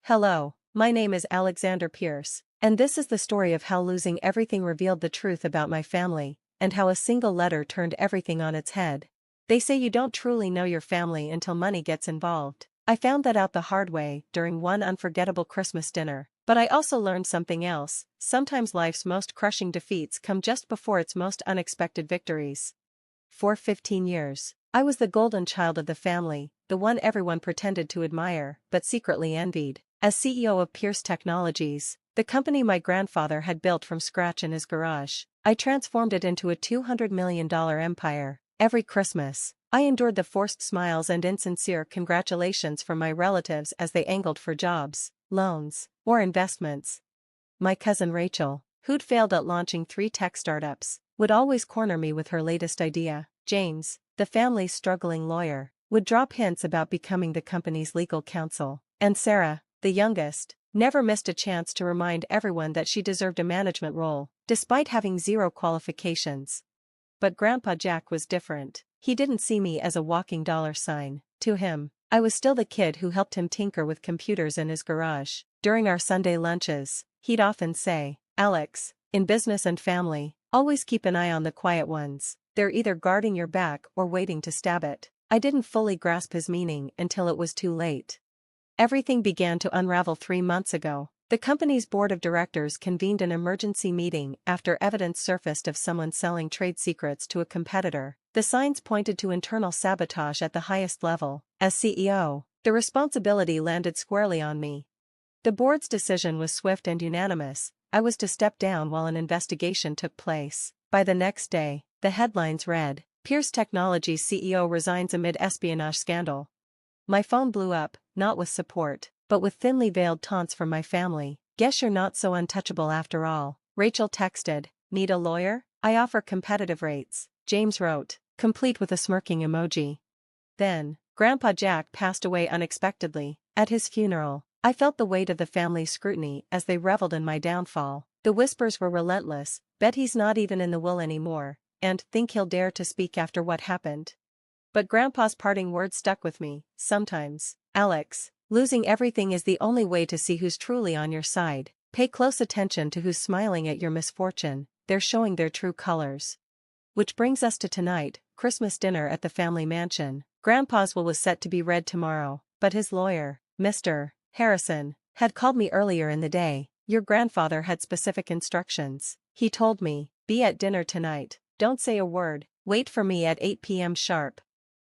Hello, my name is Alexander Pierce, and this is the story of how losing everything revealed the truth about my family, and how a single letter turned everything on its head. They say you don't truly know your family until money gets involved. I found that out the hard way during one unforgettable Christmas dinner, but I also learned something else. Sometimes life's most crushing defeats come just before its most unexpected victories. For 15 years, I was the golden child of the family, the one everyone pretended to admire but secretly envied. As CEO of Pierce Technologies, the company my grandfather had built from scratch in his garage, I transformed it into a $200 million empire. Every Christmas, I endured the forced smiles and insincere congratulations from my relatives as they angled for jobs, loans, or investments. My cousin Rachel, who'd failed at launching 3 tech startups, would always corner me with her latest idea. James, the family's struggling lawyer, would drop hints about becoming the company's legal counsel. And Sarah, the youngest, never missed a chance to remind everyone that she deserved a management role, despite having 0 qualifications. But Grandpa Jack was different. He didn't see me as a walking dollar sign. To him, I was still the kid who helped him tinker with computers in his garage. During our Sunday lunches, he'd often say, "Alex, in business and family, always keep an eye on the quiet ones. They're either guarding your back or waiting to stab it." I didn't fully grasp his meaning until it was too late. Everything began to unravel 3 months ago. The company's board of directors convened an emergency meeting after evidence surfaced of someone selling trade secrets to a competitor. The signs pointed to internal sabotage at the highest level. As CEO, the responsibility landed squarely on me. The board's decision was swift and unanimous. I was to step down while an investigation took place. By the next day, the headlines read, "Pierce Technologies CEO resigns amid espionage scandal." My phone blew up, not with support, but with thinly veiled taunts from my family. "Guess you're not so untouchable after all." Rachel texted, "Need a lawyer? I offer competitive rates." James wrote, complete with a smirking emoji. Then, Grandpa Jack passed away unexpectedly. At his funeral, I felt the weight of the family's scrutiny as they reveled in my downfall. The whispers were relentless. "Bet he's not even in the will anymore," and "think he'll dare to speak after what happened." But Grandpa's parting words stuck with me. "Sometimes, Alex, losing everything is the only way to see who's truly on your side. Pay close attention to who's smiling at your misfortune. They're showing their true colors." Which brings us to tonight, Christmas dinner at the family mansion. Grandpa's will was set to be read tomorrow, but his lawyer, Mr. Harrison, had called me earlier in the day. "Your grandfather had specific instructions. He told me, be at dinner tonight. Don't say a word. Wait for me at 8 p.m. sharp."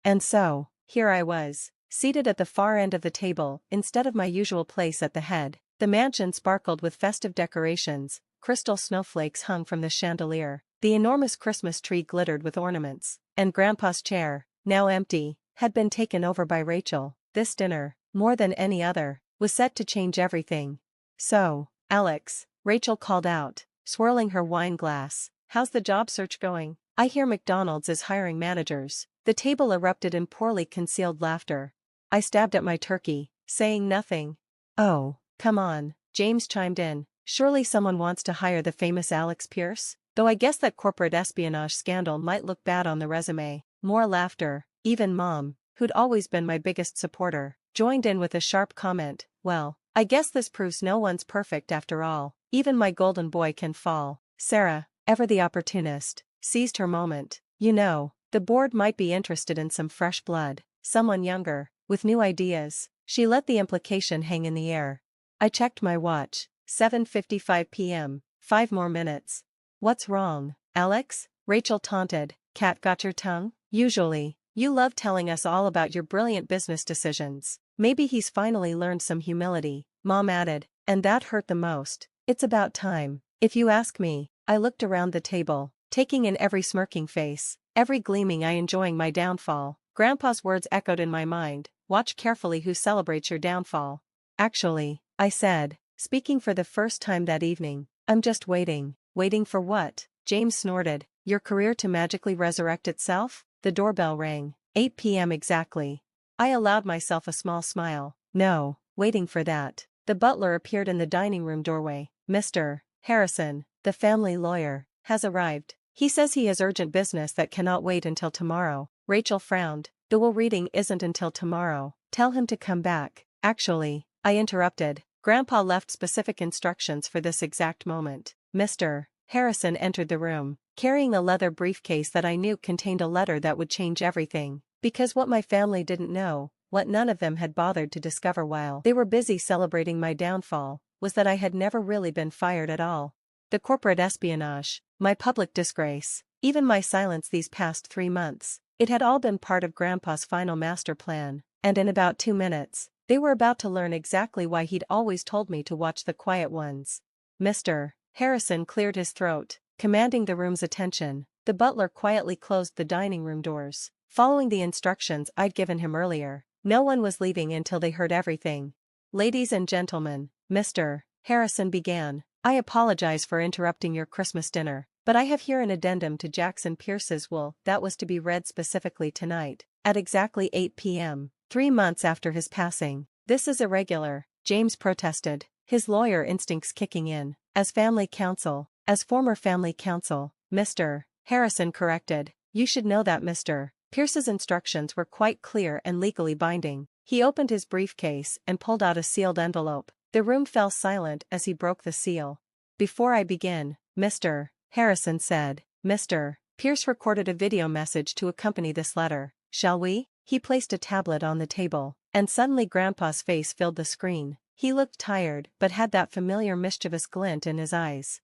And so, here I was, seated at the far end of the table instead of my usual place at the head. The mansion sparkled with festive decorations, crystal snowflakes hung from the chandelier, the enormous Christmas tree glittered with ornaments, and Grandpa's chair, now empty, had been taken over by Rachel. This dinner, more than any other, was set to change everything. "So, Alex," Rachel called out, swirling her wine glass, "how's the job search going? I hear McDonald's is hiring managers." The table erupted in poorly concealed laughter. I stabbed at my turkey, saying nothing. "Oh, come on," James chimed in. "Surely someone wants to hire the famous Alex Pierce? Though I guess that corporate espionage scandal might look bad on the resume." More laughter. Even Mom, who'd always been my biggest supporter, joined in with a sharp comment. "Well, I guess this proves no one's perfect after all. Even my golden boy can fall." Sarah, ever the opportunist, seized her moment. "You know, the board might be interested in some fresh blood, someone younger, with new ideas." She let the implication hang in the air. I checked my watch. 7:55 p.m. 5 more minutes. "What's wrong, Alex?" Rachel taunted. "Cat got your tongue? Usually, you love telling us all about your brilliant business decisions." "Maybe he's finally learned some humility," Mom added, and that hurt the most. "It's about time, if you ask me." I looked around the table, taking in every smirking face, every gleaming eye enjoying my downfall. Grandpa's words echoed in my mind, "Watch carefully who celebrates your downfall." "Actually," I said, speaking for the first time that evening, "I'm just waiting." "Waiting for what?" James snorted. "Your career to magically resurrect itself?" The doorbell rang. 8 p.m. exactly. I allowed myself a small smile. "No, waiting for that." The butler appeared in the dining room doorway. "Mr. Harrison, the family lawyer, has arrived. He says he has urgent business that cannot wait until tomorrow." Rachel frowned. "The will reading isn't until tomorrow. Tell him to come back." "Actually, I interrupted. Grandpa left specific instructions for this exact moment. Mr. Harrison entered the room, carrying a leather briefcase that I knew contained a letter that would change everything. Because what my family didn't know, what none of them had bothered to discover while they were busy celebrating my downfall, was that I had never really been fired at all. The corporate espionage, my public disgrace, even my silence these past 3 months, it had all been part of Grandpa's final master plan, and in about 2 minutes, they were about to learn exactly why he'd always told me to watch the quiet ones. Mr. Harrison cleared his throat, commanding the room's attention. The butler quietly closed the dining room doors, following the instructions I'd given him earlier. No one was leaving until they heard everything. Ladies and gentlemen, Mr. Harrison began, I apologize for interrupting your Christmas dinner, but I have here an addendum to Jackson Pierce's will that was to be read specifically tonight, at exactly 8 p.m., 3 months after his passing. This is irregular, James protested, his lawyer instincts kicking in. As family counsel, as former family counsel, Mr. Harrison corrected, you should know that Mr. Pierce's instructions were quite clear and legally binding. He opened his briefcase and pulled out a sealed envelope. The room fell silent as he broke the seal. Before I begin, Mr. Harrison said, Mr. Pierce recorded a video message to accompany this letter. Shall we? He placed a tablet on the table, and suddenly Grandpa's face filled the screen. He looked tired but had that familiar mischievous glint in his eyes.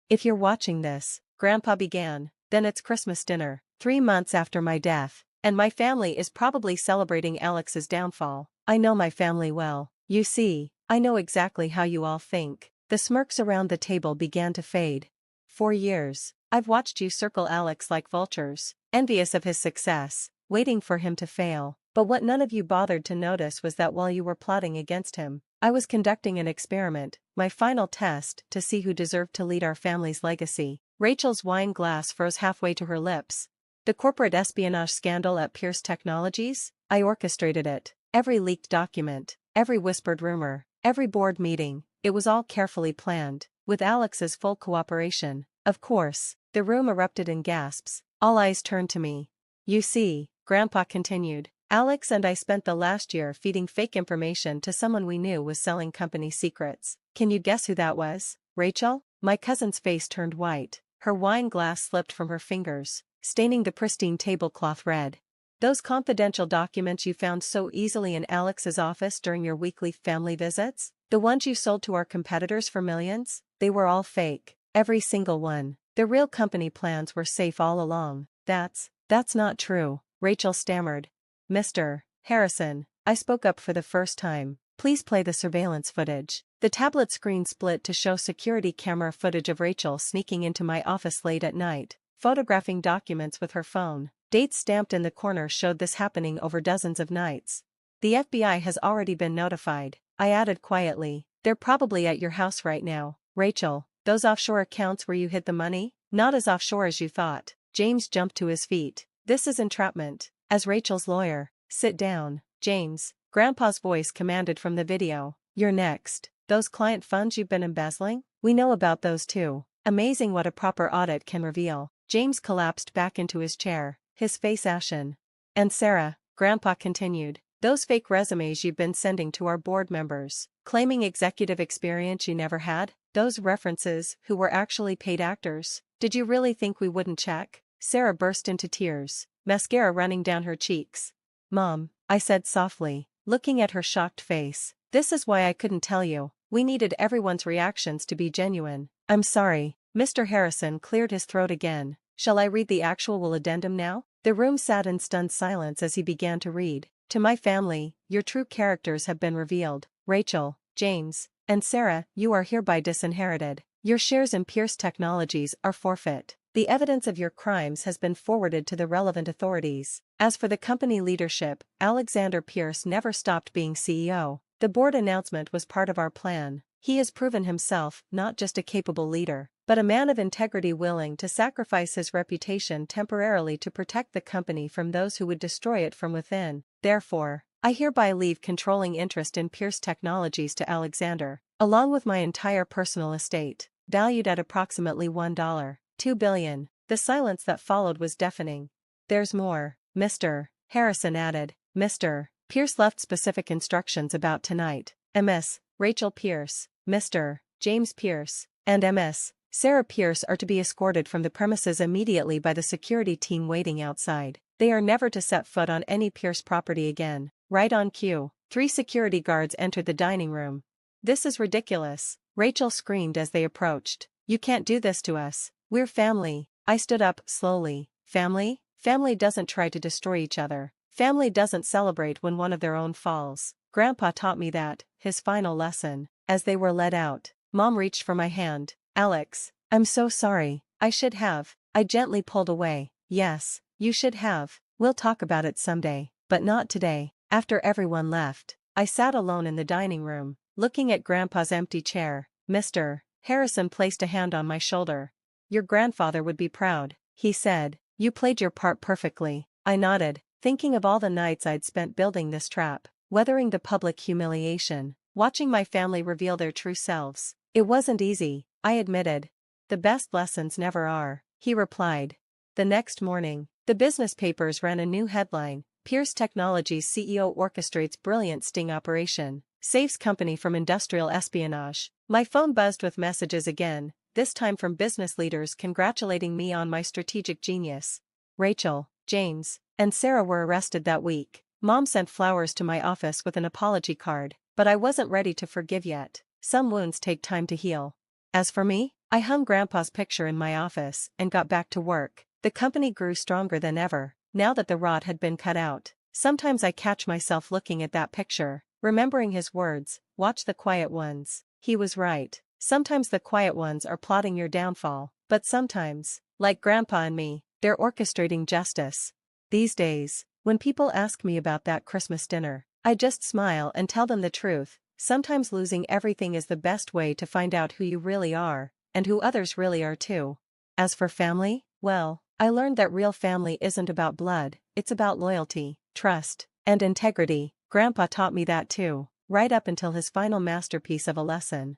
If you're watching this, Grandpa began, then it's Christmas dinner, 3 months after my death, and my family is probably celebrating Alex's downfall. I know my family well. You see, I know exactly how you all think. The smirks around the table began to fade. For years, I've watched you circle Alex like vultures, envious of his success, waiting for him to fail. But what none of you bothered to notice was that while you were plotting against him, I was conducting an experiment, my final test to see who deserved to lead our family's legacy. Rachel's wine glass froze halfway to her lips. The corporate espionage scandal at Pierce Technologies? I orchestrated it. Every leaked document, every whispered rumor, every board meeting, it was all carefully planned, with Alex's full cooperation. Of course, the room erupted in gasps. All eyes turned to me. You see, Grandpa continued, Alex and I spent the last year feeding fake information to someone we knew was selling company secrets. Can you guess who that was? Rachel? My cousin's face turned white. Her wine glass slipped from her fingers, staining the pristine tablecloth red. Those confidential documents you found so easily in Alex's office during your weekly family visits? The ones you sold to our competitors for millions? They were all fake. Every single one. The real company plans were safe all along. That's not true, Rachel stammered. Mr. Harrison, I spoke up for the first time. Please play the surveillance footage. The tablet screen split to show security camera footage of Rachel sneaking into my office late at night, photographing documents with her phone. Dates stamped in the corner showed this happening over dozens of nights. The FBI has already been notified, I added quietly. They're probably at your house right now. Rachel, those offshore accounts where you hid the money? Not as offshore as you thought. James jumped to his feet. This is entrapment. As Rachel's lawyer, sit down, James, Grandpa's voice commanded from the video. You're next. Those client funds you've been embezzling? We know about those too. Amazing what a proper audit can reveal. James collapsed back into his chair, his face ashen. And Sarah, Grandpa continued, those fake resumes you've been sending to our board members, claiming executive experience you never had, those references who were actually paid actors. Did you really think we wouldn't check? Sarah burst into tears, mascara running down her cheeks. Mom, I said softly, looking at her shocked face, this is why I couldn't tell you. We needed everyone's reactions to be genuine. I'm sorry. Mr. Harrison cleared his throat again. Shall I read the actual will addendum now? The room sat in stunned silence as he began to read. To my family, your true characters have been revealed. Rachel, James, and Sarah, you are hereby disinherited. Your shares in Pierce Technologies are forfeit. The evidence of your crimes has been forwarded to the relevant authorities. As for the company leadership, Alexander Pierce never stopped being CEO. The board announcement was part of our plan. He has proven himself not just a capable leader, but a man of integrity willing to sacrifice his reputation temporarily to protect the company from those who would destroy it from within. Therefore, I hereby leave controlling interest in Pierce Technologies to Alexander, along with my entire personal estate, valued at approximately $1.2 billion. The silence that followed was deafening. There's more, Mr. Harrison added. Mr. Pierce left specific instructions about tonight. Ms. Rachel Pierce, Mr. James Pierce, and Ms. Sarah Pierce are to be escorted from the premises immediately by the security team waiting outside. They are never to set foot on any Pierce property again. Right on cue, 3 security guards entered the dining room. "This is ridiculous," Rachel screamed as they approached. "You can't do this to us. We're family." I stood up slowly. Family? Family doesn't try to destroy each other. Family doesn't celebrate when one of their own falls. Grandpa taught me that, his final lesson. As they were led out, Mom reached for my hand. "Alex, I'm so sorry. I should have." I gently pulled away. "Yes, you should have. We'll talk about it someday, but not today." After everyone left, I sat alone in the dining room, looking at Grandpa's empty chair. Mr. Harrison placed a hand on my shoulder. "Your grandfather would be proud," he said. "You played your part perfectly." I nodded, thinking of all the nights I'd spent building this trap, weathering the public humiliation, watching my family reveal their true selves. "It wasn't easy," I admitted. "The best lessons never are," he replied. The next morning, the business papers ran a new headline: Pierce Technologies CEO orchestrates brilliant sting operation, saves company from industrial espionage. My phone buzzed with messages again, this time from business leaders congratulating me on my strategic genius. Rachel, James, and Sarah were arrested that week. Mom sent flowers to my office with an apology card, but I wasn't ready to forgive yet. Some wounds take time to heal. As for me, I hung Grandpa's picture in my office and got back to work. The company grew stronger than ever, now that the rot had been cut out. Sometimes I catch myself looking at that picture, remembering his words, "Watch the quiet ones." He was right. Sometimes the quiet ones are plotting your downfall, but sometimes, like Grandpa and me, they're orchestrating justice. These days, when people ask me about that Christmas dinner, I just smile and tell them the truth. Sometimes losing everything is the best way to find out who you really are, and who others really are too. As for family, well, I learned that real family isn't about blood, it's about loyalty, trust, and integrity. Grandpa taught me that too, right up until his final masterpiece of a lesson.